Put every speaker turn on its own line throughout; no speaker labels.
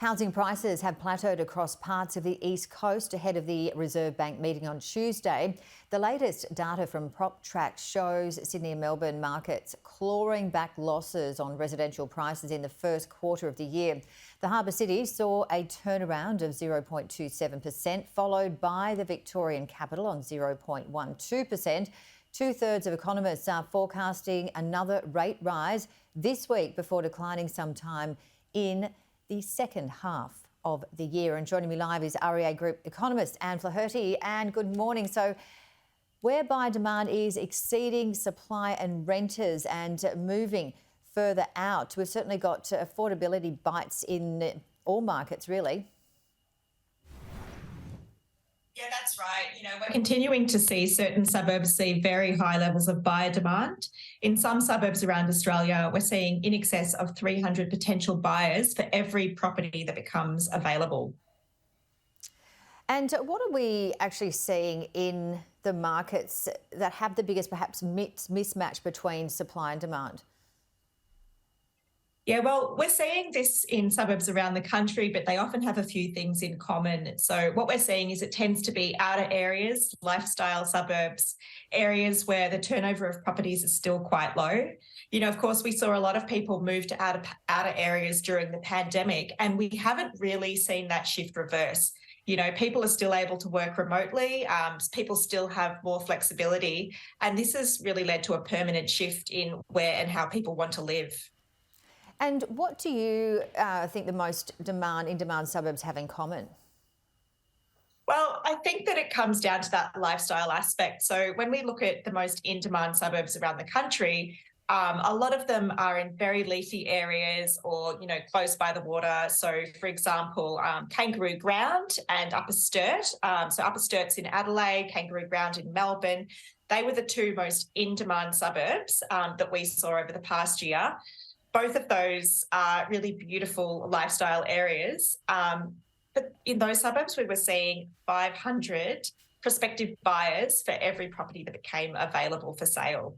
Housing prices have plateaued across parts of the East Coast ahead of the Reserve Bank meeting on Tuesday. The latest data from PropTrack shows Sydney and Melbourne markets clawing back losses on residential prices in the first quarter of the year. The harbour cities saw a turnaround of 0.27%, followed by the Victorian capital on 0.12%. Two-thirds of economists are forecasting another rate rise this week before declining sometime in the second half of the year. And joining me live is REA Group economist Flaherty. And good morning. So whereby demand is exceeding supply and renters and moving further out, we've certainly got affordability bites in all markets, really.
Yeah, that's right. We're continuing to see certain suburbs see very high levels of buyer demand. In some suburbs around Australia, we're seeing in excess of 300 potential buyers for every property that becomes available.
And what are we actually seeing in the markets that have the biggest, perhaps, mismatch between supply and demand?
Yeah, well, we're seeing this in suburbs around the country, but they often have a few things in common. So what we're seeing is it tends to be outer areas, lifestyle suburbs, areas where the turnover of properties is still quite low. Of course, we saw a lot of people move to outer areas during the pandemic, and we haven't really seen that shift reverse. People are still able to work remotely, people still have more flexibility, and this has really led to a permanent shift in where and how people want to live.
And what do you think the most in-demand suburbs have in common?
Well, I think that it comes down to that lifestyle aspect. So when we look at the most in-demand suburbs around the country, a lot of them are in very leafy areas or, close by the water. So, for example, Kangaroo Ground and Upper Sturt. So Upper Sturt's in Adelaide, Kangaroo Ground in Melbourne. They were the two most in-demand suburbs that we saw over the past year. Both of those are really beautiful lifestyle areas. But in those suburbs, we were seeing 500 prospective buyers for every property that became available for sale.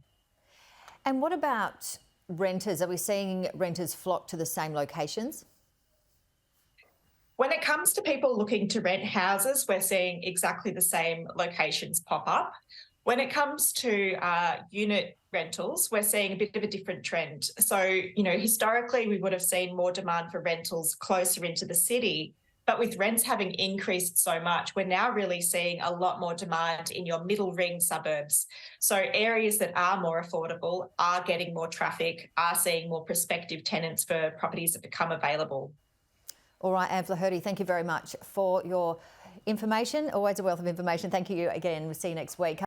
And what about renters? Are we seeing renters flock to the same locations?
When it comes to people looking to rent houses, we're seeing exactly the same locations pop up. When it comes to unit rentals, we're seeing a bit of a different trend. So, historically, we would have seen more demand for rentals closer into the city, but with rents having increased so much, we're now really seeing a lot more demand in your middle ring suburbs. So areas that are more affordable are getting more traffic, are seeing more prospective tenants for properties that become available.
All right, Flaherty, thank you very much for your information. Always a wealth of information. Thank you again. We'll see you next week.